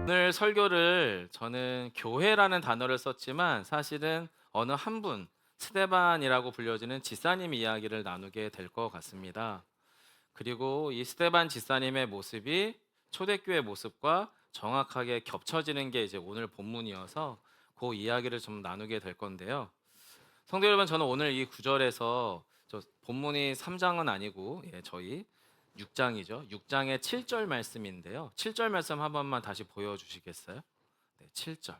오늘 설교를 저는 교회라는 단어를 썼지만 사실은 어느 한 분, 스데반이라고 불려지는 지사님 이야기를 나누게 될 것 같습니다. 그리고 이 스데반 지사님의 모습이 초대교회 모습과 정확하게 겹쳐지는 게 이제 오늘 본문이어서 그 이야기를 좀 나누게 될 건데요. 성도 여러분, 저는 오늘 이 구절에서 저 본문이 3장은 아니고 저희 6장이죠. 6장의 7절 말씀인데요. 7절 말씀 한 번만 다시 보여주시겠어요? 네, 7절.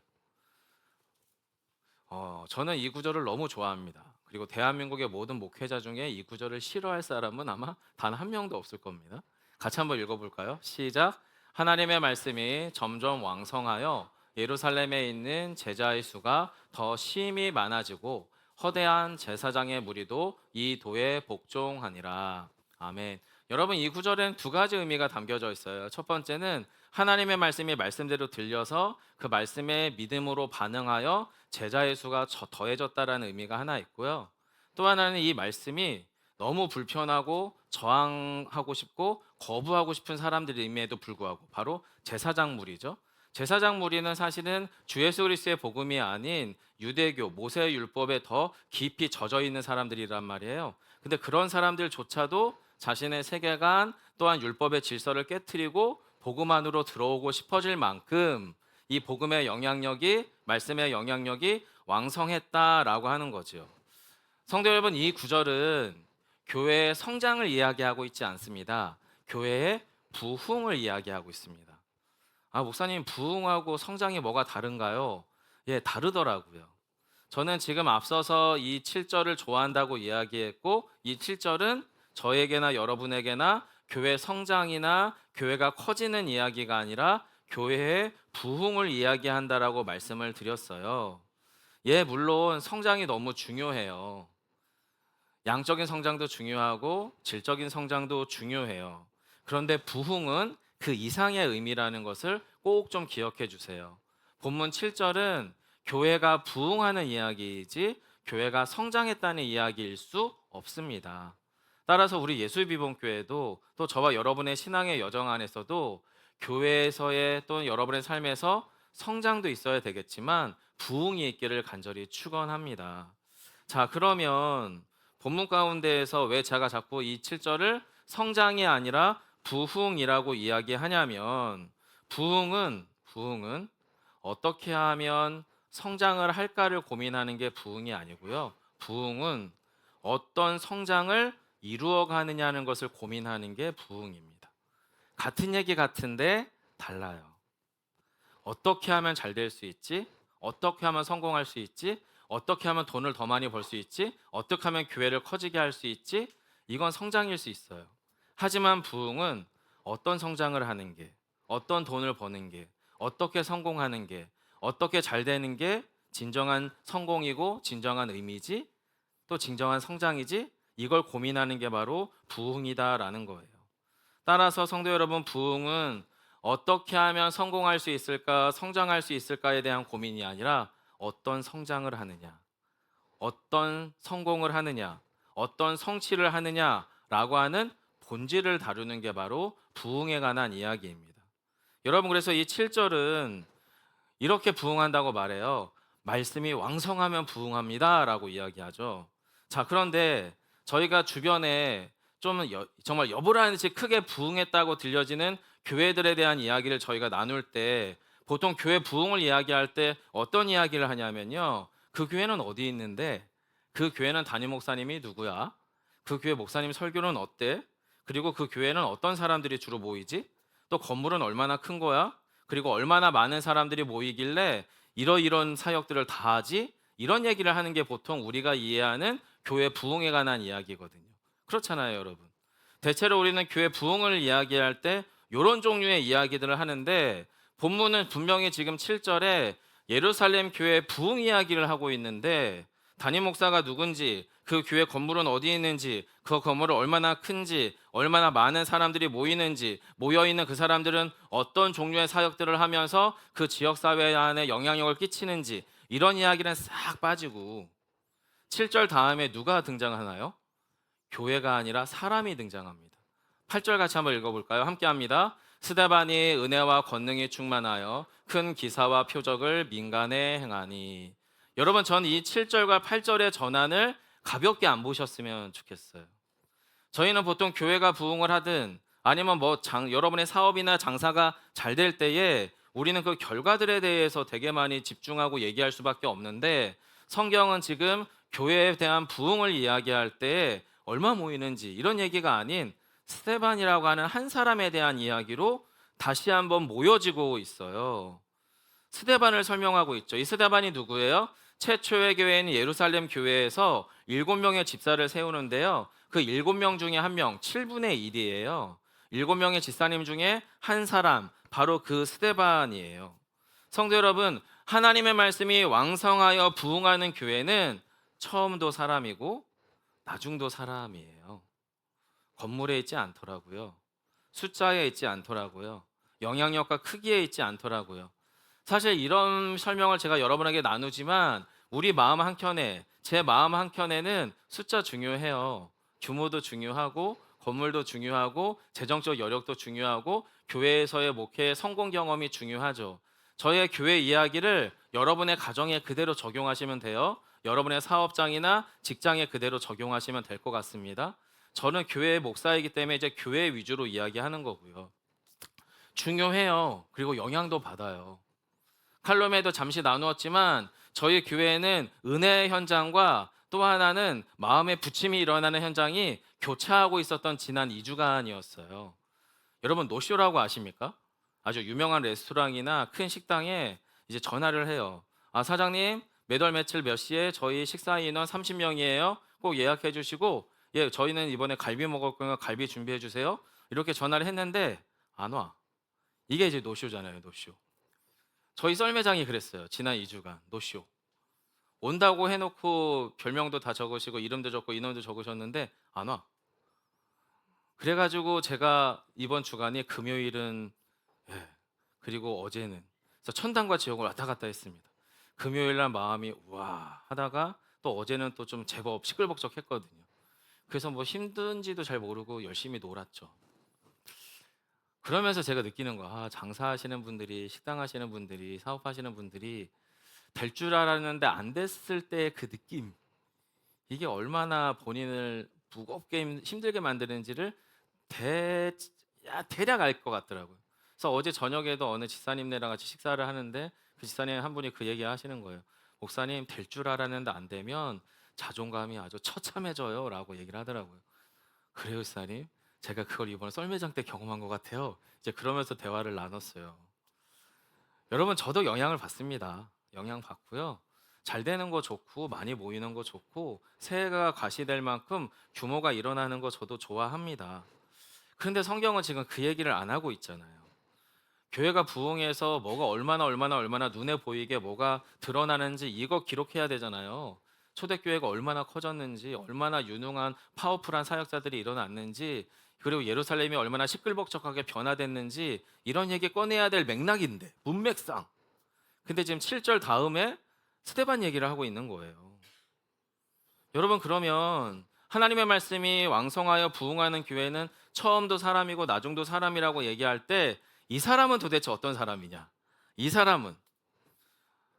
저는 이 구절을 너무 좋아합니다. 그리고 대한민국의 모든 목회자 중에 이 구절을 싫어할 사람은 아마 단 한 명도 없을 겁니다. 같이 한번 읽어볼까요? 시작. 하나님의 말씀이 점점 왕성하여 예루살렘에 있는 제자의 수가 더 심히 많아지고 허대한 제사장의 무리도 이 도에 복종하니라. 아멘. 여러분, 이 구절엔 두 가지 의미가 담겨져 있어요. 첫 번째는 하나님의 말씀이 말씀대로 들려서 그 말씀에 믿음으로 반응하여 제자의 수가 더해졌다라는 의미가 하나 있고요. 또 하나는 이 말씀이 너무 불편하고 저항하고 싶고 거부하고 싶은 사람들임에도 불구하고 바로 제사장 무리죠. 제사장 무리는 사실은 주 예수 그리스도의 복음이 아닌 유대교 모세 율법에 더 깊이 젖어 있는 사람들이란 말이에요. 근데 그런 사람들조차도 자신의 세계관 또한 율법의 질서를 깨트리고 복음 안으로 들어오고 싶어질 만큼 이 복음의 영향력이 말씀의 영향력이 왕성했다라고 하는 거죠. 성도 여러분, 이 구절은 교회의 성장을 이야기하고 있지 않습니다. 교회의 부흥을 이야기하고 있습니다. 아, 목사님, 부흥하고 성장이 뭐가 다른가요? 예, 다르더라고요. 저는 지금 앞서서 이 7절을 좋아한다고 이야기했고, 이 7절은 저에게나 여러분에게나 교회 성장이나 교회가 커지는 이야기가 아니라 교회의 부흥을 이야기한다라고 말씀을 드렸어요. 예, 물론 성장이 너무 중요해요. 양적인 성장도 중요하고 질적인 성장도 중요해요. 그런데 부흥은 그 이상의 의미라는 것을 꼭 좀 기억해 주세요. 본문 7절은 교회가 부흥하는 이야기이지 교회가 성장했다는 이야기일 수 없습니다. 따라서 우리 예수비본교회도 또 저와 여러분의 신앙의 여정 안에서도 교회에서의 또 여러분의 삶에서 성장도 있어야 되겠지만 부흥이 있기를 간절히 축원합니다. 자, 그러면 본문 가운데에서 왜 제가 자꾸 이 7절을 성장이 아니라 부흥이라고 이야기하냐면 부흥은 어떻게 하면 성장을 할까를 고민하는 게 부흥이 아니고요. 부흥은 어떤 성장을 이루어 가느냐는 것을 고민하는 게 부흥입니다. 같은 얘기 같은데 달라요. 어떻게 하면 잘 될 수 있지? 어떻게 하면 성공할 수 있지? 어떻게 하면 돈을 더 많이 벌 수 있지? 어떻게 하면 교회를 커지게 할 수 있지? 이건 성장일 수 있어요. 하지만 부흥은 어떤 성장을 하는 게, 어떤 돈을 버는 게, 어떻게 성공하는 게, 어떻게 잘 되는 게 진정한 성공이고 진정한 의미지? 또 진정한 성장이지? 이걸 고민하는 게 바로 부흥이다라는 거예요. 따라서 성도 여러분, 부흥은 어떻게 하면 성공할 수 있을까, 성장할 수 있을까에 대한 고민이 아니라 어떤 성장을 하느냐, 어떤 성공을 하느냐, 어떤 성취를 하느냐라고 하는 본질을 다루는 게 바로 부흥에 관한 이야기입니다. 여러분, 그래서 이 7절은 이렇게 부흥한다고 말해요. 말씀이 왕성하면 부흥합니다라고 이야기하죠. 자, 그런데 저희가 주변에 정말 여부라는지 크게 부흥했다고 들려지는 교회들에 대한 이야기를 저희가 나눌 때 보통 교회 부흥을 이야기할 때 어떤 이야기를 하냐면요. 그 교회는 어디 있는데? 그 교회는 담임 목사님이 누구야? 그 교회 목사님 설교는 어때? 그리고 그 교회는 어떤 사람들이 주로 모이지? 또 건물은 얼마나 큰 거야? 그리고 얼마나 많은 사람들이 모이길래 이런 사역들을 다 하지? 이런 얘기를 하는 게 보통 우리가 이해하는 교회 부흥에 관한 이야기거든요. 그렇잖아요, 여러분. 대체로 우리는 교회 부흥을 이야기할 때 이런 종류의 이야기들을 하는데 본문은 분명히 지금 7절에 예루살렘 교회 부흥 이야기를 하고 있는데 담임 목사가 누군지, 그 교회 건물은 어디 있는지, 그 건물은 얼마나 큰지, 얼마나 많은 사람들이 모이는지, 모여있는 그 사람들은 어떤 종류의 사역들을 하면서 그 지역사회 안에 영향력을 끼치는지 이런 이야기는 싹 빠지고 7절 다음에 누가 등장하나요? 교회가 아니라 사람이 등장합니다. 8절 같이 한번 읽어볼까요? 함께 합니다. 스데반이 은혜와 권능이 충만하여 큰 기사와 표적을 민간에 행하니. 여러분, 전 이 7절과 8절의 전환을 가볍게 안 보셨으면 좋겠어요. 저희는 보통 교회가 부흥을 하든 아니면 여러분의 사업이나 장사가 잘 될 때에 우리는 그 결과들에 대해서 되게 많이 집중하고 얘기할 수밖에 없는데, 성경은 지금 교회에 대한 부흥을 이야기할 때 얼마 모이는지 이런 얘기가 아닌 스데반이라고 하는 한 사람에 대한 이야기로 다시 한번 모여지고 있어요. 스데반을 설명하고 있죠. 이 스데반이 누구예요? 최초의 교회인 예루살렘 교회에서 7명의 집사를 세우는데요. 그 7명 중에 한 명, 7분의 1이에요. 7명의 집사님 중에 한 사람, 바로 그 스데반이에요. 성도 여러분, 하나님의 말씀이 왕성하여 부흥하는 교회는 처음도 사람이고 나중도 사람이에요. 건물에 있지 않더라고요. 숫자에 있지 않더라고요. 영향력과 크기에 있지 않더라고요. 사실 이런 설명을 제가 여러분에게 나누지만 우리 마음 한켠에, 제 마음 한켠에는 숫자 중요해요. 규모도 중요하고 건물도 중요하고 재정적 여력도 중요하고 교회에서의 목회의 성공 경험이 중요하죠. 저의 교회 이야기를 여러분의 가정에 그대로 적용하시면 돼요. 여러분의 사업장이나 직장에 그대로 적용하시면 될 것 같습니다. 저는 교회의 목사이기 때문에 이제 교회 위주로 이야기하는 거고요. 중요해요. 그리고 영향도 받아요. 칼럼에도 잠시 나누었지만 저희 교회에는 은혜의 현장과 또 하나는 마음의 부침이 일어나는 현장이 교차하고 있었던 지난 2주간이었어요. 여러분, 노쇼라고 아십니까? 아주 유명한 레스토랑이나 큰 식당에 이제 전화를 해요. 아, 사장님, 몇 월 며칠 몇 시에 저희 식사 인원 30명이에요. 꼭 예약해 주시고, 예, 저희는 이번에 갈비 먹을 거니까 갈비 준비해 주세요. 이렇게 전화를 했는데 안 와. 이게 이제 노쇼잖아요, 노쇼. 저희 썰매장이 그랬어요. 지난 2주간 노쇼. 온다고 해놓고 별명도 다 적으시고 이름도 적고 인원도 적으셨는데 안 와. 그래가지고 제가 이번 주간이 금요일은, 예, 그리고 어제는, 그래서 천당과 지옥을 왔다 갔다 했습니다. 금요일 날 마음이 우와 하다가 또 어제는 또 좀 제법 시끌벅적했거든요. 그래서 뭐 힘든지도 잘 모르고 열심히 놀았죠. 그러면서 제가 느끼는 거야. 아, 장사하시는 분들이, 식당 하시는 분들이, 사업하시는 분들이 될 줄 알았는데 안 됐을 때 그 느낌, 이게 얼마나 본인을 무겁게 힘들게 만드는지를 대략 알 것 같더라고요. 그래서 어제 저녁에도 어느 집사님네랑 같이 식사를 하는데 그 집사님 한 분이 그 얘기 하시는 거예요. 목사님, 될 줄 알았는데 안 되면 자존감이 아주 처참해져요 라고 얘기를 하더라고요. 그래요, 집사님? 제가 그걸 이번에 썰매장 때 경험한 것 같아요. 이제 그러면서 대화를 나눴어요. 여러분, 저도 영향을 받습니다. 영향 받고요. 잘 되는 거 좋고 많이 모이는 거 좋고 새해가 과시될 만큼 규모가 일어나는 거 저도 좋아합니다. 그런데 성경은 지금 그 얘기를 안 하고 있잖아요. 교회가 부흥해서 뭐가 얼마나 눈에 보이게 뭐가 드러나는지 이거 기록해야 되잖아요. 초대교회가 얼마나 커졌는지, 얼마나 유능한 파워풀한 사역자들이 일어났는지, 그리고 예루살렘이 얼마나 시끌벅적하게 변화됐는지 이런 얘기 꺼내야 될 맥락인데, 문맥상. 근데 지금 7절 다음에 스데반 얘기를 하고 있는 거예요. 여러분, 그러면 하나님의 말씀이 왕성하여 부흥하는 교회는 처음도 사람이고 나중도 사람이라고 얘기할 때 이 사람은 도대체 어떤 사람이냐? 이 사람은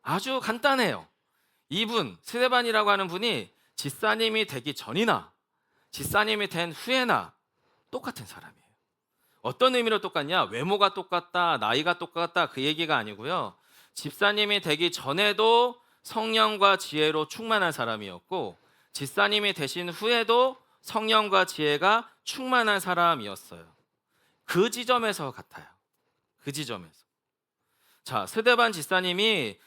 아주 간단해요. 이분, 스데반이라고 하는 분이 집사님이 되기 전이나 집사님이 된 후에나 똑같은 사람이에요. 어떤 의미로 똑같냐? 외모가 똑같다, 나이가 똑같다, 그 얘기가 아니고요. 집사님이 되기 전에도 성령과 지혜로 충만한 사람이었고, 집사님이 되신 후에도 성령과 지혜가 충만한 사람이었어요. 그 지점에서 같아요. 그 지점에서. 자, 스데반 집사님이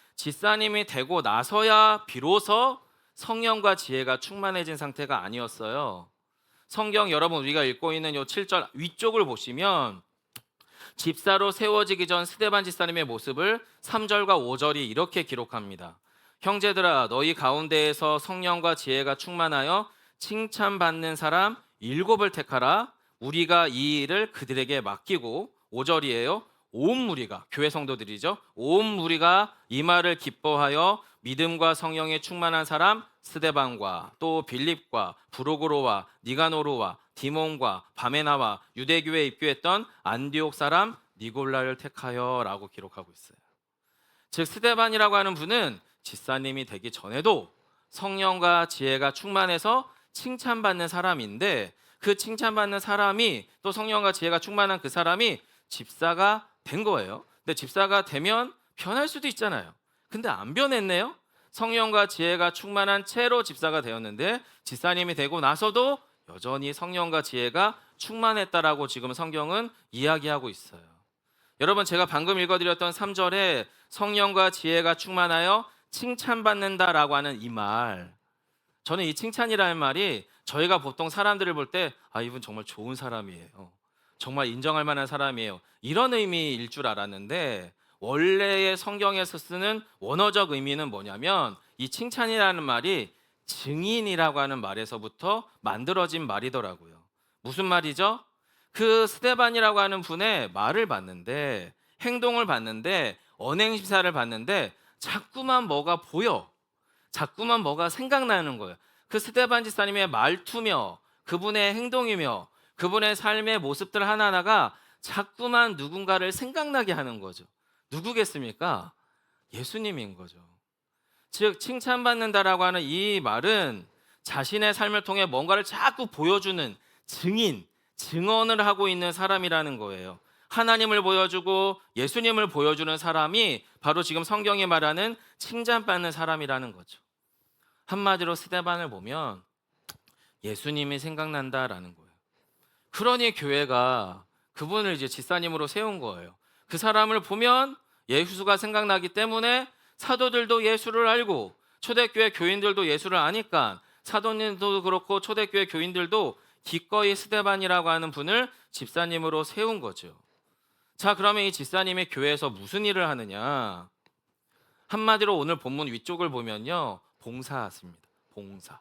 되고 나서야 비로소 성령과 지혜가 충만해진 상태가 아니었어요. 성경 여러분, 우리가 읽고 있는 요 7절 위쪽을 보시면 집사로 세워지기 전 스데반 집사님의 모습을 3절과 5절이 이렇게 기록합니다. 형제들아, 너희 가운데에서 성령과 지혜가 충만하여 칭찬받는 사람 7을 택하라. 우리가 이 일을 그들에게 맡기고, 5절이에요. 온 무리가, 교회 성도들이죠. 온 무리가 이 말을 기뻐하여 믿음과 성령에 충만한 사람 스데반과 또 빌립과 브로고로와 니가노르와 디몬과 바메나와 유대교회에 입교했던 안디옥 사람 니골라를 택하여라고 기록하고 있어요. 즉 스데반이라고 하는 분은 집사님이 되기 전에도 성령과 지혜가 충만해서 칭찬받는 사람인데, 그 칭찬받는 사람이 또 성령과 지혜가 충만한 그 사람이 집사가 된 거예요. 근데 집사가 되면 변할 수도 있잖아요. 근데 안 변했네요. 성령과 지혜가 충만한 채로 집사가 되었는데 집사님이 되고 나서도 여전히 성령과 지혜가 충만했다라고 지금 성경은 이야기하고 있어요. 여러분, 제가 방금 읽어드렸던 3절에 성령과 지혜가 충만하여 칭찬받는다라고 하는 이 말, 저는 이 칭찬이라는 말이 저희가 보통 사람들을 볼 때 이분 정말 좋은 사람이에요, 정말 인정할 만한 사람이에요, 이런 의미일 줄 알았는데, 원래의 성경에서 쓰는 원어적 의미는 뭐냐면 이 칭찬이라는 말이 증인이라고 하는 말에서부터 만들어진 말이더라고요. 무슨 말이죠? 그 스데반이라고 하는 분의 말을 봤는데, 행동을 봤는데, 언행심사를 봤는데 자꾸만 뭐가 보여, 자꾸만 뭐가 생각나는 거예요. 그 스데반 집사님의 말투며 그분의 행동이며 그분의 삶의 모습들 하나하나가 자꾸만 누군가를 생각나게 하는 거죠. 누구겠습니까? 예수님인 거죠. 즉 칭찬받는다라고 하는 이 말은 자신의 삶을 통해 뭔가를 자꾸 보여주는 증인, 증언을 하고 있는 사람이라는 거예요. 하나님을 보여주고 예수님을 보여주는 사람이 바로 지금 성경이 말하는 칭찬받는 사람이라는 거죠. 한마디로 스데반을 보면 예수님이 생각난다라는 거예요. 그러니 교회가 그분을 이제 집사님으로 세운 거예요. 그 사람을 보면 예수가 생각나기 때문에 사도들도 예수를 알고 초대교회 교인들도 예수를 아니까 사도님도 그렇고 초대교회 교인들도 기꺼이 스데반이라고 하는 분을 집사님으로 세운 거죠. 자, 그러면 이 집사님이 교회에서 무슨 일을 하느냐? 한마디로 오늘 본문 위쪽을 보면요, 봉사했습니다. 봉사.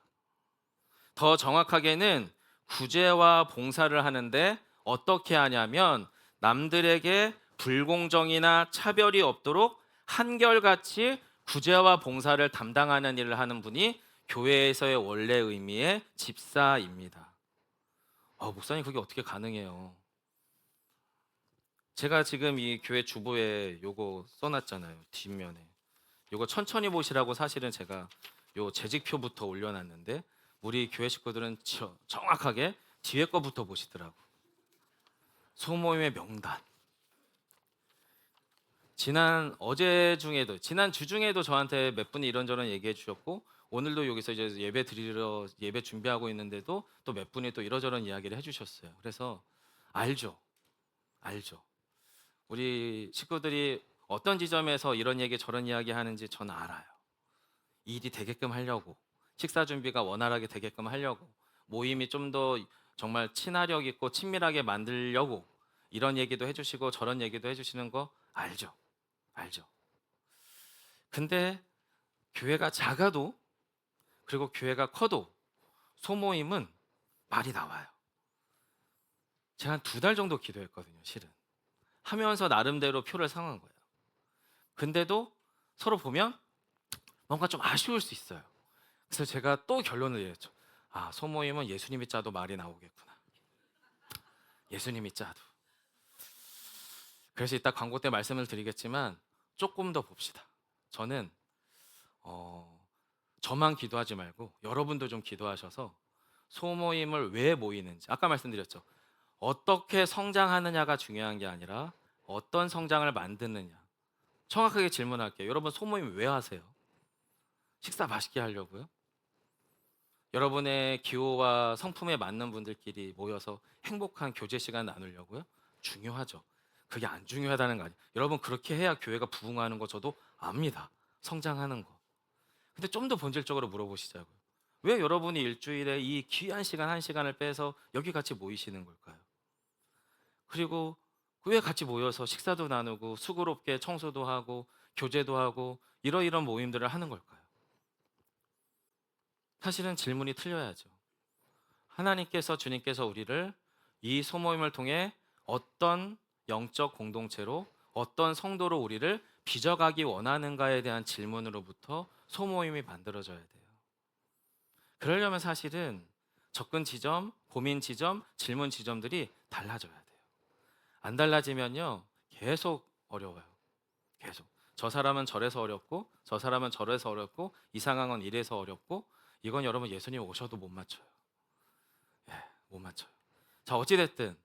더 정확하게는 구제와 봉사를 하는데 어떻게 하냐면 남들에게 불공정이나 차별이 없도록 한결같이 구제와 봉사를 담당하는 일을 하는 분이 교회에서의 원래 의미의 집사입니다. 목사님, 그게 어떻게 가능해요? 제가 지금 이 교회 주보에 요거 써놨잖아요, 뒷면에. 요거 천천히 보시라고 사실은 제가 요 재직표부터 올려놨는데 우리 교회 식구들은 정확하게 뒤에 거부터 보시더라고. 소모임의 명단. 지난 주 중에도 저한테 몇 분이 이런저런 얘기해 주셨고, 오늘도 여기서 이제 예배 준비하고 있는데도 또 몇 분이 또 이러저런 이야기를 해주셨어요. 그래서 알죠. 우리 식구들이 어떤 지점에서 이런 얘기 저런 이야기 하는지 저는 알아요. 일이 되게끔 하려고, 식사 준비가 원활하게 되게끔 하려고, 모임이 좀 더 정말 친화력 있고 친밀하게 만들려고 이런 얘기도 해주시고 저런 얘기도 해주시는 거 알죠. 근데 교회가 작아도 그리고 교회가 커도 소모임은 말이 나와요. 제가 한 2달 정도 기도했거든요, 실은. 하면서 나름대로 표를 상한 거예요. 근데도 서로 보면 뭔가 좀 아쉬울 수 있어요. 그래서 제가 또 결론을 내렸죠. 소모임은 예수님이 짜도 말이 나오겠구나. 예수님이 짜도. 그래서 이따 광고 때 말씀을 드리겠지만 조금 더 봅시다. 저는 저만 기도하지 말고 여러분도 좀 기도하셔서 소모임을 왜 모이는지, 아까 말씀드렸죠. 어떻게 성장하느냐가 중요한 게 아니라 어떤 성장을 만드느냐. 정확하게 질문할게요. 여러분, 소모임 왜 하세요? 식사 맛있게 하려고요? 여러분의 기호와 성품에 맞는 분들끼리 모여서 행복한 교제 시간 나누려고요? 중요하죠. 그게 안 중요하다는 거 아니에요. 여러분, 그렇게 해야 교회가 부흥하는 거 저도 압니다. 성장하는 거. 근데 좀 더 본질적으로 물어보시자고요. 왜 여러분이 일주일에 이 귀한 시간 1시간을 빼서 여기 같이 모이시는 걸까요? 그리고 왜 같이 모여서 식사도 나누고 수고롭게 청소도 하고 교제도 하고 이러이런 모임들을 하는 걸까요? 사실은 질문이 틀려야죠. 하나님께서, 주님께서 우리를 이 소모임을 통해 어떤 영적 공동체로, 어떤 성도로 우리를 빚어가기 원하는가에 대한 질문으로부터 소모임이 만들어져야 돼요. 그러려면 사실은 접근 지점, 고민 지점, 질문 지점들이 달라져야 돼요. 안 달라지면요, 계속 어려워요. 계속. 저 사람은 저래서 어렵고 저 사람은 저래서 어렵고 이 상황은 이래서 어렵고 이건 여러분 예수님 오셔도 못 맞춰요. 예, 못 맞춰요. 자, 어찌 됐든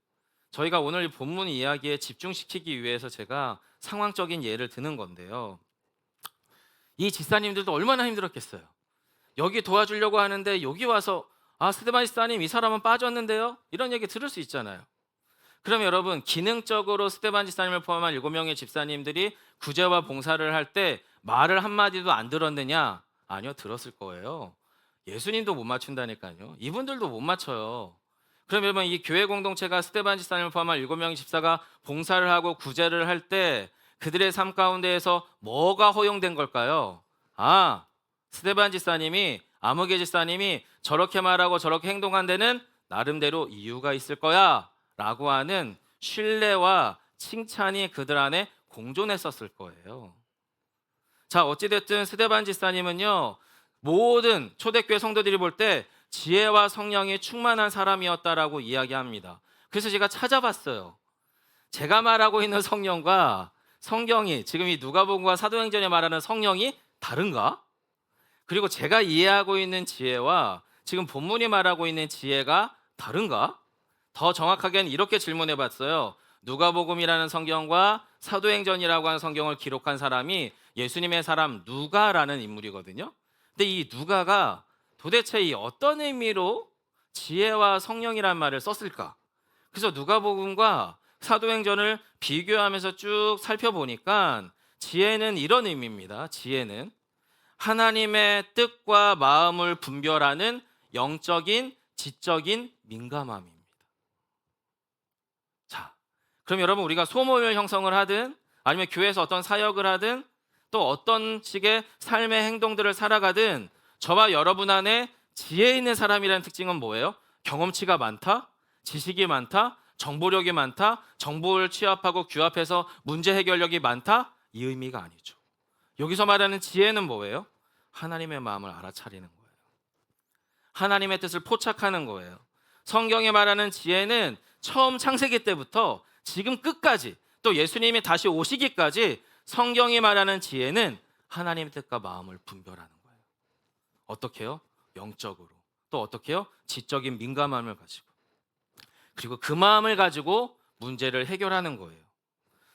저희가 오늘 이 본문 이야기에 집중시키기 위해서 제가 상황적인 예를 드는 건데요. 이 집사님들도 얼마나 힘들었겠어요. 여기 도와주려고 하는데 여기 와서 스데반 집사님 이 사람은 빠졌는데요. 이런 얘기 들을 수 있잖아요. 그럼 여러분 기능적으로 스데반 집사님을 포함한 7명의 집사님들이 구제와 봉사를 할 때 말을 한마디도 안 들었느냐? 아니요, 들었을 거예요. 예수님도 못 맞춘다니까요. 이분들도 못 맞춰요. 그럼 여러분 이 교회 공동체가 스데반 집사님을 포함한 7명의 집사가 봉사를 하고 구제를 할 때 그들의 삶 가운데에서 뭐가 허용된 걸까요? 스데반 집사님이 아무개 집사님이 저렇게 말하고 저렇게 행동한 데는 나름대로 이유가 있을 거야 라고 하는 신뢰와 칭찬이 그들 안에 공존했었을 거예요. 자, 어찌됐든 스데반 집사님은요 모든 초대교회 성도들이 볼 때 지혜와 성령이 충만한 사람이었다라고 이야기합니다. 그래서 제가 찾아봤어요. 제가 말하고 있는 성령과 성경이 지금 이 누가복음과 사도행전에 말하는 성령이 다른가? 그리고 제가 이해하고 있는 지혜와 지금 본문이 말하고 있는 지혜가 다른가? 더 정확하게는 이렇게 질문해 봤어요. 누가복음이라는 성경과 사도행전이라고 하는 성경을 기록한 사람이 예수님의 사람 누가라는 인물이거든요. 근데 이 누가가 도대체 이 어떤 의미로 지혜와 성령이라는 말을 썼을까? 그래서 누가복음과 사도행전을 비교하면서 쭉 살펴보니까 지혜는 이런 의미입니다. 지혜는 하나님의 뜻과 마음을 분별하는 영적인, 지적인 민감함입니다. 자, 그럼 여러분 우리가 소모임을 형성을 하든 아니면 교회에서 어떤 사역을 하든 또 어떤 식의 삶의 행동들을 살아가든 저와 여러분 안에 지혜 있는 사람이라는 특징은 뭐예요? 경험치가 많다, 지식이 많다, 정보력이 많다, 정보를 취합하고 규합해서 문제 해결력이 많다? 이 의미가 아니죠. 여기서 말하는 지혜는 뭐예요? 하나님의 마음을 알아차리는 거예요. 하나님의 뜻을 포착하는 거예요. 성경에 말하는 지혜는 처음 창세기 때부터 지금 끝까지 또 예수님이 다시 오시기까지 성경이 말하는 지혜는 하나님의 뜻과 마음을 분별하는 거예요. 어떻게요? 영적으로. 또 어떻게요? 지적인 민감함을 가지고. 그리고 그 마음을 가지고 문제를 해결하는 거예요.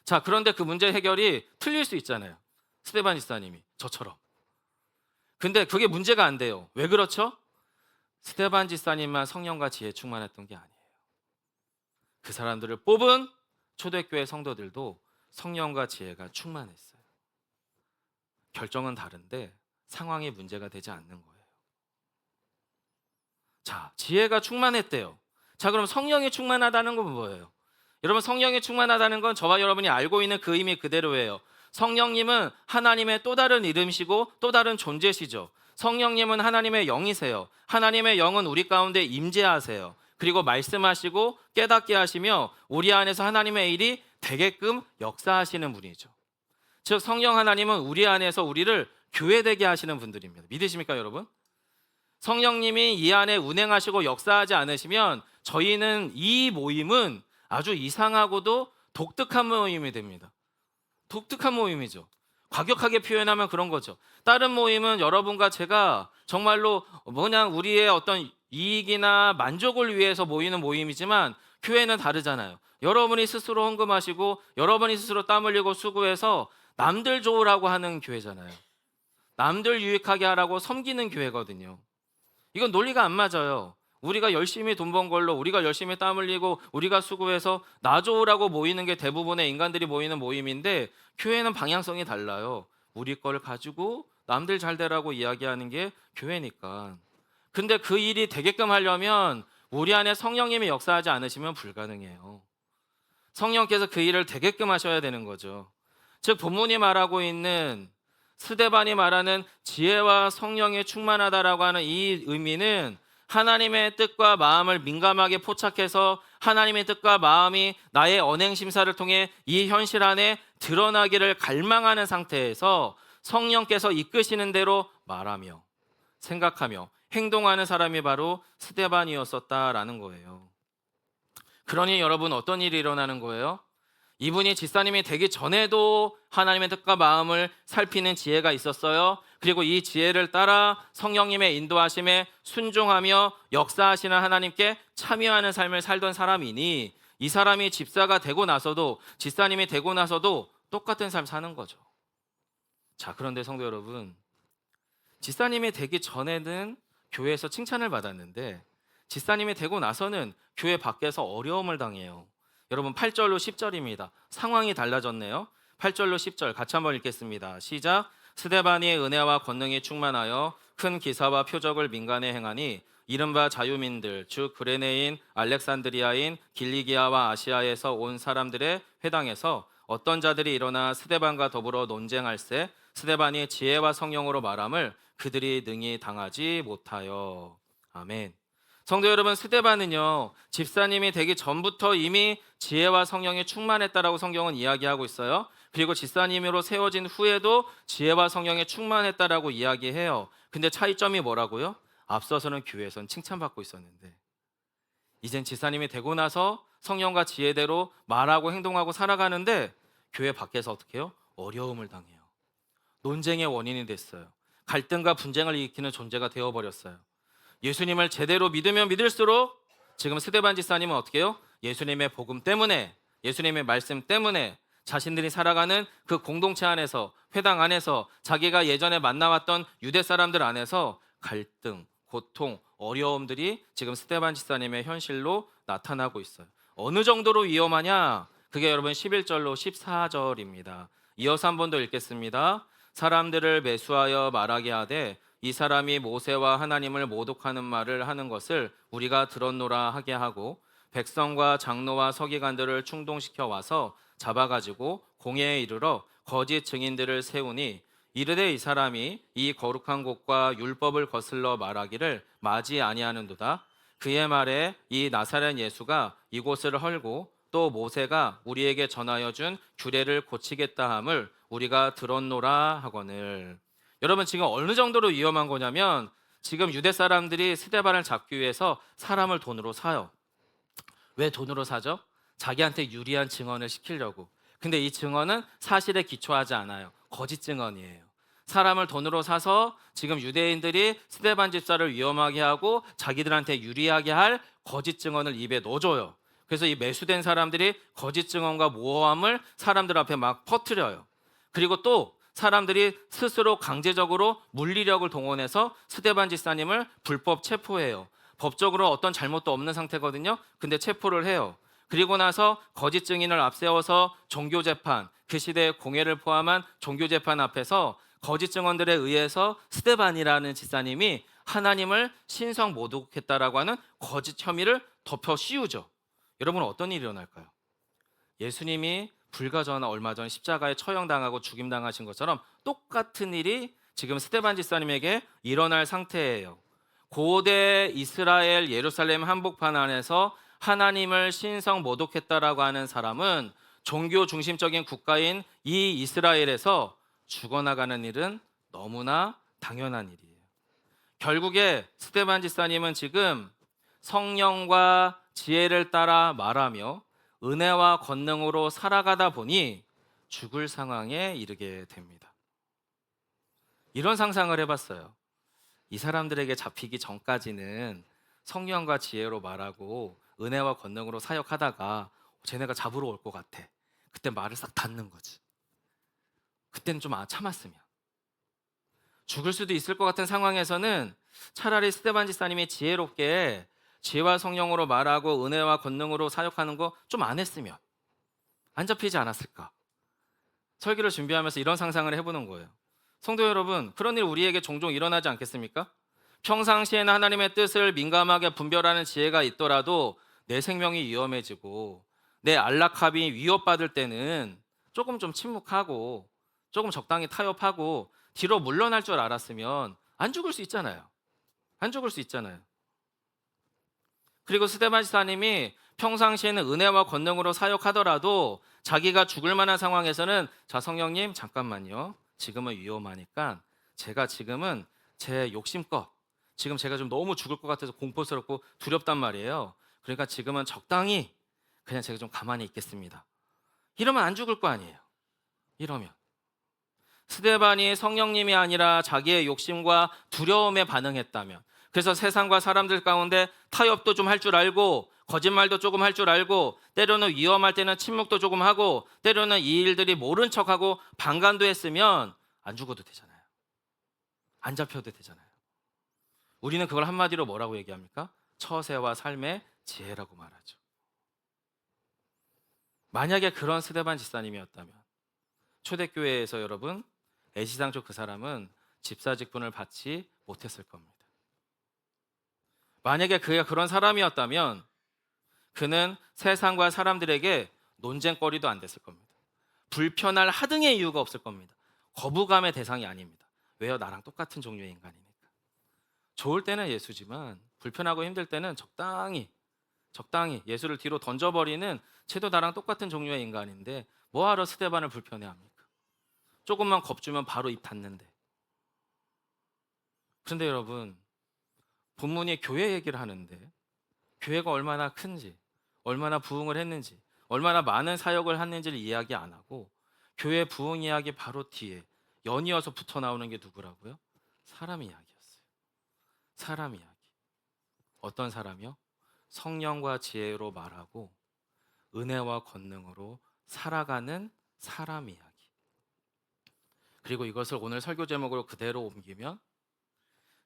자, 그런데 그 문제 해결이 틀릴 수 있잖아요. 스데반 집사님이 저처럼. 근데 그게 문제가 안 돼요. 왜 그렇죠? 스데반 집사님만 성령과 지혜에 충만했던 게 아니에요. 그 사람들을 뽑은 초대교회 성도들도 성령과 지혜가 충만했어요. 결정은 다른데 상황이 문제가 되지 않는 거예요. 자, 지혜가 충만했대요. 자, 그럼 성령이 충만하다는 건 뭐예요? 여러분, 성령이 충만하다는 건 저와 여러분이 알고 있는 그 의미 그대로예요. 성령님은 하나님의 또 다른 이름이시고 또 다른 존재시죠. 성령님은 하나님의 영이세요. 하나님의 영은 우리 가운데 임재하세요. 그리고 말씀하시고 깨닫게 하시며 우리 안에서 하나님의 일이 되게끔 역사하시는 분이죠. 즉 성령 하나님은 우리 안에서 우리를 교회되게 하시는 분들입니다. 믿으십니까 여러분? 성령님이 이 안에 운행하시고 역사하지 않으시면 저희는 이 모임은 아주 이상하고도 독특한 모임이 됩니다. 독특한 모임이죠. 과격하게 표현하면 그런 거죠. 다른 모임은 여러분과 제가 정말로 그냥 우리의 어떤 이익이나 만족을 위해서 모이는 모임이지만 교회는 다르잖아요. 여러분이 스스로 헌금하시고 여러분이 스스로 땀 흘리고 수고해서 남들 좋으라고 하는 교회잖아요. 남들 유익하게 하라고 섬기는 교회거든요. 이건 논리가 안 맞아요. 우리가 열심히 돈 번 걸로 우리가 열심히 땀 흘리고 우리가 수고해서 나 좋으라고 모이는 게 대부분의 인간들이 모이는 모임인데 교회는 방향성이 달라요. 우리 걸 가지고 남들 잘 되라고 이야기하는 게 교회니까. 근데 그 일이 되게끔 하려면 우리 안에 성령님이 역사하지 않으시면 불가능해요. 성령께서 그 일을 되게끔 하셔야 되는 거죠. 즉 본문이 말하고 있는 스데반이 말하는 지혜와 성령에 충만하다라고 하는 이 의미는 하나님의 뜻과 마음을 민감하게 포착해서 하나님의 뜻과 마음이 나의 언행 심사를 통해 이 현실 안에 드러나기를 갈망하는 상태에서 성령께서 이끄시는 대로 말하며 생각하며 행동하는 사람이 바로 스데반이었었다라는 거예요. 그러니 여러분 어떤 일이 일어나는 거예요? 이분이 집사님이 되기 전에도 하나님의 뜻과 마음을 살피는 지혜가 있었어요. 그리고 이 지혜를 따라 성령님의 인도하심에 순종하며 역사하시는 하나님께 참여하는 삶을 살던 사람이니 이 사람이 집사가 되고 나서도 집사님이 되고 나서도 똑같은 삶 사는 거죠. 자, 그런데 성도 여러분, 집사님이 되기 전에는 교회에서 칭찬을 받았는데 집사님이 되고 나서는 교회 밖에서 어려움을 당해요. 여러분 8절로 10절입니다. 상황이 달라졌네요. 8절로 10절 같이 한번 읽겠습니다. 시작. 스데반이 은혜와 권능이 충만하여 큰 기사와 표적을 민간에 행하니 이른바 자유민들 즉 그레네인 알렉산드리아인 길리기아와 아시아에서 온 사람들의 회당에서 어떤 자들이 일어나 스데반과 더불어 논쟁할세 스데반이 지혜와 성령으로 말함을 그들이 능히 당하지 못하여. 아멘. 성도 여러분, 스데반은요 집사님이 되기 전부터 이미 지혜와 성령이 충만했다라고 성경은 이야기하고 있어요. 그리고 집사님으로 세워진 후에도 지혜와 성령이 충만했다라고 이야기해요. 근데 차이점이 뭐라고요? 앞서서는 교회에선 칭찬받고 있었는데 이젠 집사님이 되고 나서 성령과 지혜대로 말하고 행동하고 살아가는데 교회 밖에서 어떻게 해요? 어려움을 당해요. 논쟁의 원인이 됐어요. 갈등과 분쟁을 일으키는 존재가 되어버렸어요. 예수님을 제대로 믿으면 믿을수록 지금 스데반 집사님은 어떻게 해요? 예수님의 복음 때문에, 예수님의 말씀 때문에 자신들이 살아가는 그 공동체 안에서, 회당 안에서 자기가 예전에 만나왔던 유대 사람들 안에서 갈등, 고통, 어려움들이 지금 스데반 집사님의 현실로 나타나고 있어요. 어느 정도로 위험하냐? 그게 여러분 11절로 14절입니다. 이어서 한 번 더 읽겠습니다. 사람들을 매수하여 말하게 하되 이 사람이 모세와 하나님을 모독하는 말을 하는 것을 우리가 들었노라 하게 하고 백성과 장로와 서기관들을 충동시켜 와서 잡아가지고 공회에 이르러 거짓 증인들을 세우니 이르되 이 사람이 이 거룩한 곳과 율법을 거슬러 말하기를 마지 아니하는도다. 그의 말에 이 나사렛 예수가 이곳을 헐고 또 모세가 우리에게 전하여 준 규례를 고치겠다 함을 우리가 들었노라 하거늘. 여러분 지금 어느 정도로 위험한 거냐면 지금 유대 사람들이 스데반을 잡기 위해서 사람을 돈으로 사요. 왜 돈으로 사죠? 자기한테 유리한 증언을 시키려고. 근데 이 증언은 사실에 기초하지 않아요. 거짓 증언이에요. 사람을 돈으로 사서 지금 유대인들이 스데반 집사를 위험하게 하고 자기들한테 유리하게 할 거짓 증언을 입에 넣어줘요. 그래서 이 매수된 사람들이 거짓 증언과 모함을 사람들 앞에 막 퍼뜨려요. 그리고 또 사람들이 스스로 강제적으로 물리력을 동원해서 스데반 집사님을 불법 체포해요. 법적으로 어떤 잘못도 없는 상태거든요. 근데 체포를 해요. 그리고 나서 거짓 증인을 앞세워서 종교재판, 그 시대의 공회를 포함한 종교재판 앞에서 거짓 증언들에 의해서 스데반이라는 집사님이 하나님을 신성 모독했다라고 하는 거짓 혐의를 덮어 씌우죠. 여러분 어떤 일이 일어날까요? 예수님이 불과 얼마 전 십자가에 처형당하고 죽임당하신 것처럼 똑같은 일이 지금 스데반 집사님에게 일어날 상태예요. 고대 이스라엘 예루살렘 한복판 안에서 하나님을 신성 모독했다라고 하는 사람은 종교 중심적인 국가인 이 이스라엘에서 죽어나가는 일은 너무나 당연한 일이에요. 결국에 스데반 집사님은 지금 성령과 지혜를 따라 말하며 은혜와 권능으로 살아가다 보니 죽을 상황에 이르게 됩니다. 이런 상상을 해봤어요. 이 사람들에게 잡히기 전까지는 성령과 지혜로 말하고 은혜와 권능으로 사역하다가 쟤네가 잡으러 올 것 같아. 그때 말을 싹 닫는 거지. 그때는 좀 참았으면. 죽을 수도 있을 것 같은 상황에서는 차라리 스데반 집사님이 지혜롭게 지혜와 성령으로 말하고 은혜와 권능으로 사역하는 거 좀 안 했으면 안 잡히지 않았을까? 설교를 준비하면서 이런 상상을 해보는 거예요. 성도 여러분, 그런 일 우리에게 종종 일어나지 않겠습니까? 평상시에는 하나님의 뜻을 민감하게 분별하는 지혜가 있더라도 내 생명이 위험해지고 내 안락함이 위협받을 때는 조금 좀 침묵하고 조금 적당히 타협하고 뒤로 물러날 줄 알았으면 안 죽을 수 있잖아요. 안 죽을 수 있잖아요. 그리고 스데반 집사님이 평상시에는 은혜와 권능으로 사역하더라도 자기가 죽을 만한 상황에서는 자 성령님 잠깐만요. 지금은 위험하니까 제가 지금은 제 욕심껏 지금 제가 좀 너무 죽을 것 같아서 공포스럽고 두렵단 말이에요. 그러니까 지금은 적당히 그냥 제가 좀 가만히 있겠습니다. 이러면 안 죽을 거 아니에요. 이러면 스데반이 성령님이 아니라 자기의 욕심과 두려움에 반응했다면, 그래서 세상과 사람들 가운데 타협도 좀 할 줄 알고 거짓말도 조금 할 줄 알고 때로는 위험할 때는 침묵도 조금 하고 때로는 이 일들이 모른 척하고 방관도 했으면 안 죽어도 되잖아요. 안 잡혀도 되잖아요. 우리는 그걸 한마디로 뭐라고 얘기합니까? 처세와 삶의 지혜라고 말하죠. 만약에 그런 스데반 집사님이었다면 초대교회에서 여러분 애시당초 그 사람은 집사 직분을 받지 못했을 겁니다. 만약에 그가 그런 사람이었다면 그는 세상과 사람들에게 논쟁거리도 안 됐을 겁니다. 불편할 하등의 이유가 없을 겁니다. 거부감의 대상이 아닙니다. 왜요? 나랑 똑같은 종류의 인간이니까. 좋을 때는 예수지만 불편하고 힘들 때는 적당히 예수를 뒤로 던져버리는, 쟤도 나랑 똑같은 종류의 인간인데 뭐하러 스데반을 불편해합니까? 조금만 겁주면 바로 입 닫는데. 그런데 여러분, 본문이 교회 얘기를 하는데 교회가 얼마나 큰지, 얼마나 부흥을 했는지, 얼마나 많은 사역을 했는지를 이야기 안 하고 교회 부흥 이야기 바로 뒤에 연이어서 붙어 나오는 게 누구라고요? 사람 이야기였어요. 사람 이야기. 어떤 사람이요? 성령과 지혜로 말하고 은혜와 권능으로 살아가는 사람 이야기. 그리고 이것을 오늘 설교 제목으로 그대로 옮기면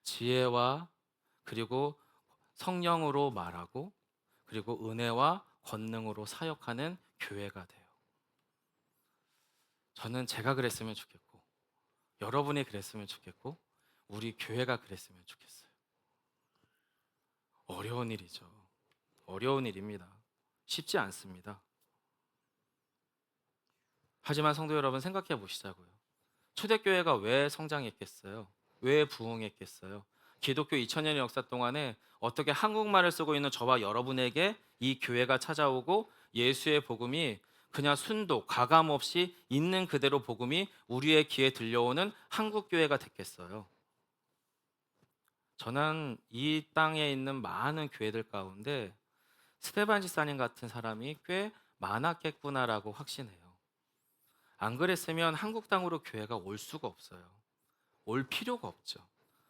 지혜와 그리고 성령으로 말하고 그리고 은혜와 권능으로 사역하는 교회가 돼요. 저는 제가 그랬으면 좋겠고 여러분이 그랬으면 좋겠고 우리 교회가 그랬으면 좋겠어요. 어려운 일이죠. 어려운 일입니다. 쉽지 않습니다. 하지만 성도 여러분, 생각해 보시자고요. 초대교회가 왜 성장했겠어요? 왜 부흥했겠어요? 기독교 2000년의 역사 동안에 어떻게 한국말을 쓰고 있는 저와 여러분에게 이 교회가 찾아오고 예수의 복음이 그냥 순도 가감 없이 있는 그대로 복음이 우리의 귀에 들려오는 한국 교회가 됐겠어요? 저는 이 땅에 있는 많은 교회들 가운데 스테반 집사님 같은 사람이 꽤 많았겠구나라고 확신해요. 안 그랬으면 한국 땅으로 교회가 올 수가 없어요. 올 필요가 없죠.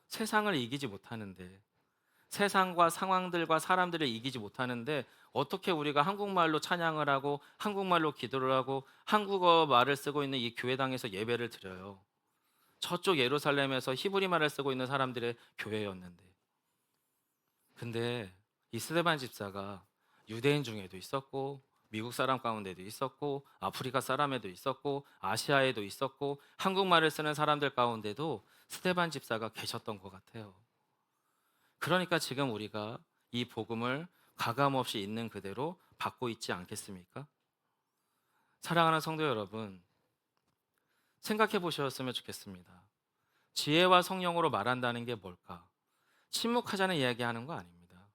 세상을 이기지 못하는데, 세상과 상황들과 사람들을 이기지 못하는데 어떻게 우리가 한국말로 찬양을 하고 한국말로 기도를 하고 한국어 말을 쓰고 있는 이 교회당에서 예배를 드려요. 저쪽 예루살렘에서 히브리 말을 쓰고 있는 사람들의 교회였는데. 근데 이 스데반 집사가 유대인 중에도 있었고 미국 사람 가운데도 있었고 아프리카 사람에도 있었고 아시아에도 있었고 한국말을 쓰는 사람들 가운데도 스데반 집사가 계셨던 것 같아요. 그러니까 지금 우리가 이 복음을 가감없이 있는 그대로 받고 있지 않겠습니까? 사랑하는 성도 여러분, 생각해 보셨으면 좋겠습니다. 지혜와 성령으로 말한다는 게 뭘까? 침묵하자는 이야기하는 거 아닙니다.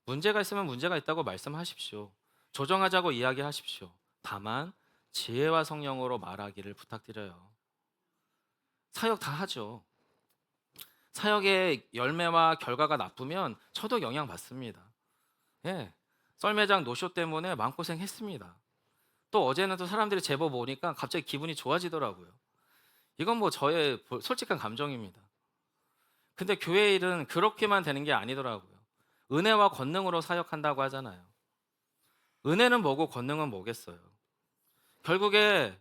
문제가 있으면 문제가 있다고 말씀하십시오. 조정하자고 이야기하십시오. 다만 지혜와 성령으로 말하기를 부탁드려요. 사역 다 하죠. 사역의 열매와 결과가 나쁘면 저도 영향받습니다. 예, 썰매장 노쇼 때문에 마음고생했습니다. 또 어제는 또 사람들이 제법 오니까 갑자기 기분이 좋아지더라고요. 이건 뭐 저의 솔직한 감정입니다. 근데 교회 일은 그렇게만 되는 게 아니더라고요. 은혜와 권능으로 사역한다고 하잖아요. 은혜는 뭐고 권능은 뭐겠어요? 결국에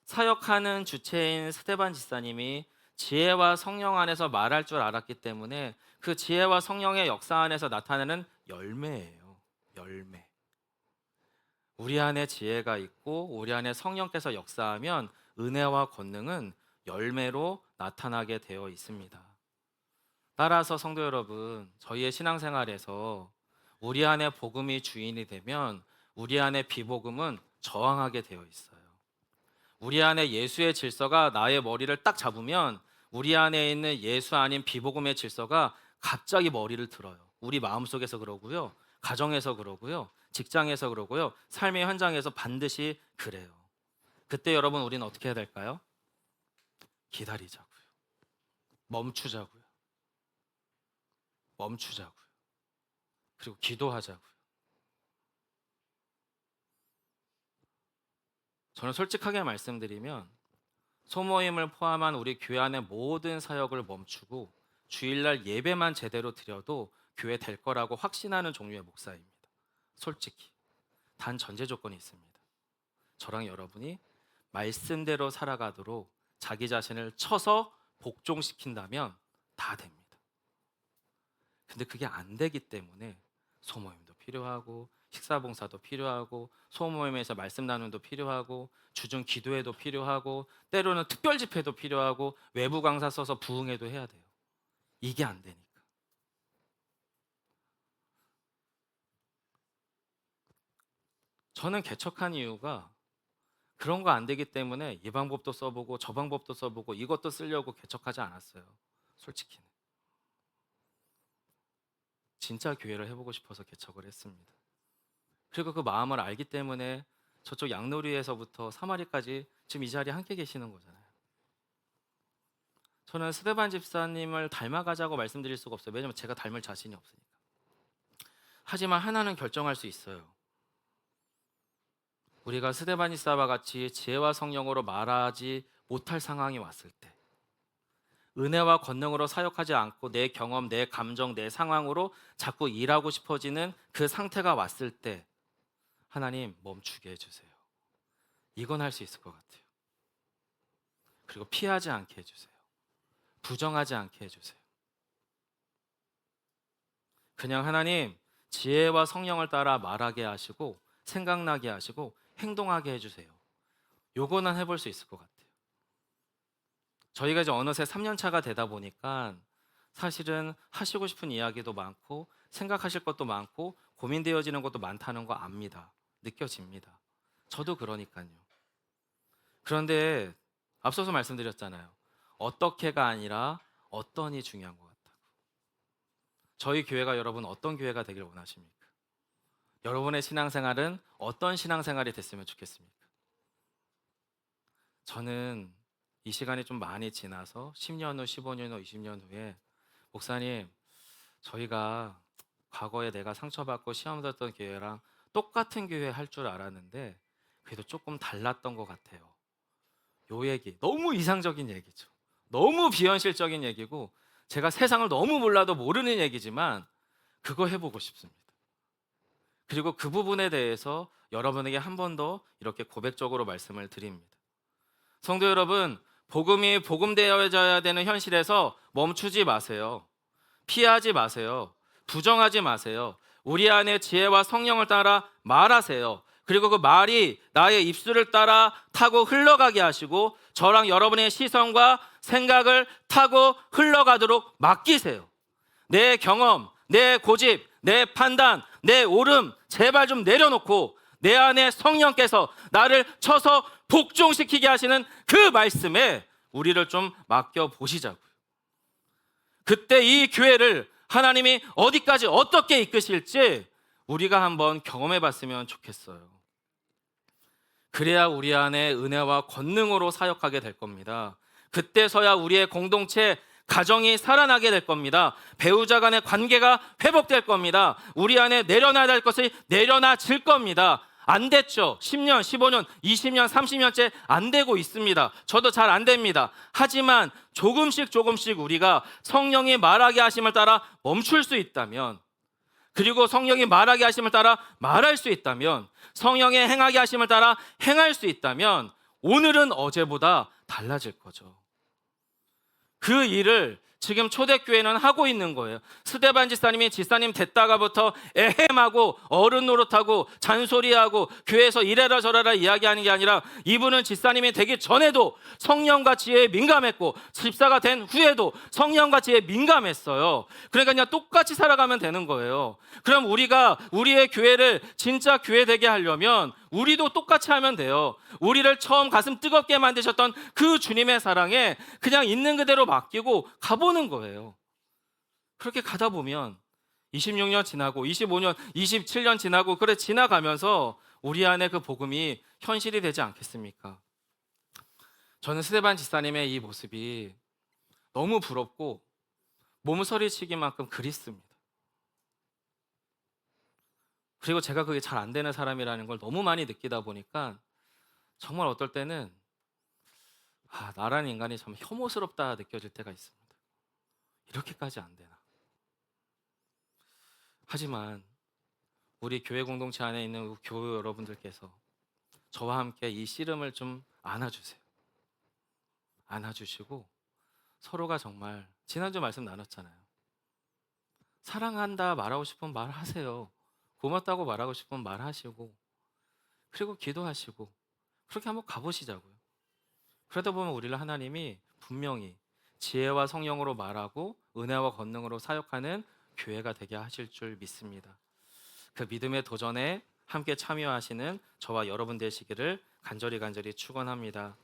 사역하는 주체인 스데반 집사님이 지혜와 성령 안에서 말할 줄 알았기 때문에 그 지혜와 성령의 역사 안에서 나타나는 열매예요. 열매. 우리 안에 지혜가 있고 우리 안에 성령께서 역사하면 은혜와 권능은 열매로 나타나게 되어 있습니다. 따라서 성도 여러분, 저희의 신앙생활에서 우리 안에 복음이 주인이 되면 우리 안에 비복음은 저항하게 되어 있어요. 우리 안에 예수의 질서가 나의 머리를 딱 잡으면 우리 안에 있는 예수 아닌 비복음의 질서가 갑자기 머리를 들어요. 우리 마음속에서 그러고요. 가정에서 그러고요. 직장에서 그러고요. 삶의 현장에서 반드시 그래요. 그때 여러분 우리는 어떻게 해야 될까요? 기다리자고요. 멈추자고요. 멈추자고요. 그리고 기도하자고요. 저는 솔직하게 말씀드리면 소모임을 포함한 우리 교회 안의 모든 사역을 멈추고 주일날 예배만 제대로 드려도 교회 될 거라고 확신하는 종류의 목사입니다. 솔직히. 단 전제 조건이 있습니다. 저랑 여러분이 말씀대로 살아가도록 자기 자신을 쳐서 복종시킨다면 다 됩니다. 근데 그게 안 되기 때문에 소모임도 필요하고 식사봉사도 필요하고 소모임에서 말씀 나눔도 필요하고 주중 기도회도 필요하고 때로는 특별 집회도 필요하고 외부 강사 써서 부흥회도 해야 돼요. 이게 안 되니까. 저는 개척한 이유가 그런 거 안 되기 때문에 이 방법도 써보고 저 방법도 써보고 이것도 쓰려고 개척하지 않았어요. 솔직히는. 진짜 교회를 해보고 싶어서 개척을 했습니다. 그리고 그 마음을 알기 때문에 저쪽 양놀이에서부터 사마리까지 지금 이 자리에 함께 계시는 거잖아요. 저는 스데반 집사님을 닮아가자고 말씀드릴 수가 없어요. 왜냐면 제가 닮을 자신이 없으니까. 하지만 하나는 결정할 수 있어요. 우리가 스데반 집사와 같이 지혜와 성령으로 말하지 못할 상황이 왔을 때, 은혜와 권능으로 사역하지 않고 내 경험, 내 감정, 내 상황으로 자꾸 일하고 싶어지는 그 상태가 왔을 때 하나님 멈추게 해주세요. 이건 할 수 있을 것 같아요. 그리고 피하지 않게 해주세요. 부정하지 않게 해주세요. 그냥 하나님 지혜와 성령을 따라 말하게 하시고 생각나게 하시고 행동하게 해주세요. 요거는 해볼 수 있을 것 같아요. 저희가 이제 어느새 3년 차가 되다 보니까 사실은 하시고 싶은 이야기도 많고 생각하실 것도 많고 고민되어지는 것도 많다는 거 압니다. 느껴집니다. 저도 그러니까요. 그런데 앞서서 말씀드렸잖아요. 어떻게가 아니라 어떤이 중요한 것 같다고. 저희 교회가 여러분 어떤 교회가 되길 원하십니까? 여러분의 신앙생활은 어떤 신앙생활이 됐으면 좋겠습니까? 저는 이 시간이 좀 많이 지나서 10년 후, 15년 후, 20년 후에 목사님, 저희가 과거에 내가 상처받고 시험 들었던 교회랑 똑같은 교회 할 줄 알았는데 그래도 조금 달랐던 것 같아요. 요 얘기, 너무 이상적인 얘기죠. 너무 비현실적인 얘기고 제가 세상을 너무 몰라도 모르는 얘기지만 그거 해보고 싶습니다. 그리고 그 부분에 대해서 여러분에게 한 번 더 이렇게 고백적으로 말씀을 드립니다. 성도 여러분, 복음이 복음되어져야 되는 현실에서 멈추지 마세요. 피하지 마세요. 부정하지 마세요. 우리 안에 지혜와 성령을 따라 말하세요. 그리고 그 말이 나의 입술을 따라 타고 흘러가게 하시고 저랑 여러분의 시선과 생각을 타고 흘러가도록 맡기세요. 내 경험, 내 고집, 내 판단, 내 옳음 제발 좀 내려놓고 내 안에 성령께서 나를 쳐서 복종시키게 하시는 그 말씀에 우리를 좀 맡겨보시자고요. 그때 이 교회를 하나님이 어디까지 어떻게 이끄실지 우리가 한번 경험해 봤으면 좋겠어요. 그래야 우리 안에 은혜와 권능으로 사역하게 될 겁니다. 그때서야 우리의 공동체, 가정이 살아나게 될 겁니다. 배우자 간의 관계가 회복될 겁니다. 우리 안에 내려놔야 될 것이 내려놔질 겁니다. 안 됐죠. 10년, 15년, 20년, 30년째 안 되고 있습니다. 저도 잘 안 됩니다. 하지만 조금씩 우리가 성령이 말하게 하심을 따라 멈출 수 있다면, 그리고 성령이 말하게 하심을 따라 말할 수 있다면, 성령이 행하게 하심을 따라 행할 수 있다면 오늘은 어제보다 달라질 거죠. 그 일을 지금 초대교회는 하고 있는 거예요. 스데반 지사님이 지사님 됐다가부터 에헴하고 어른 노릇하고 잔소리하고 교회에서 이래라 저래라 이야기하는 게 아니라 이분은 지사님이 되기 전에도 성령과 지혜에 민감했고 집사가 된 후에도 성령과 지혜에 민감했어요. 그러니까 그냥 똑같이 살아가면 되는 거예요. 그럼 우리가 우리의 교회를 진짜 교회 되게 하려면 우리도 똑같이 하면 돼요. 우리를 처음 가슴 뜨겁게 만드셨던 그 주님의 사랑에 그냥 있는 그대로 맡기고 가보는 거예요. 그렇게 가다 보면 26년 지나고 25년, 27년 지나고 그래 지나가면서 우리 안에 그 복음이 현실이 되지 않겠습니까? 저는 스데반 지사님의 이 모습이 너무 부럽고 몸서리치기만큼 그립습니다. 그리고 제가 그게 잘 안 되는 사람이라는 걸 너무 많이 느끼다 보니까 정말 어떨 때는 나라는 인간이 참 혐오스럽다 느껴질 때가 있습니다. 이렇게까지 안 되나? 하지만 우리 교회 공동체 안에 있는 교회 여러분들께서 저와 함께 이 씨름을 좀 안아주세요. 안아주시고 서로가 정말 지난주 말씀 나눴잖아요. 사랑한다 말하고 싶으면 말하세요. 고맙다고 말하고 싶으면 말하시고 그리고 기도하시고 그렇게 한번 가보시자고요. 그러다 보면 우리를 하나님이 분명히 지혜와 성령으로 말하고 은혜와 권능으로 사역하는 교회가 되게 하실 줄 믿습니다. 그 믿음의 도전에 함께 참여하시는 저와 여러분 되시기를 간절히 축원합니다.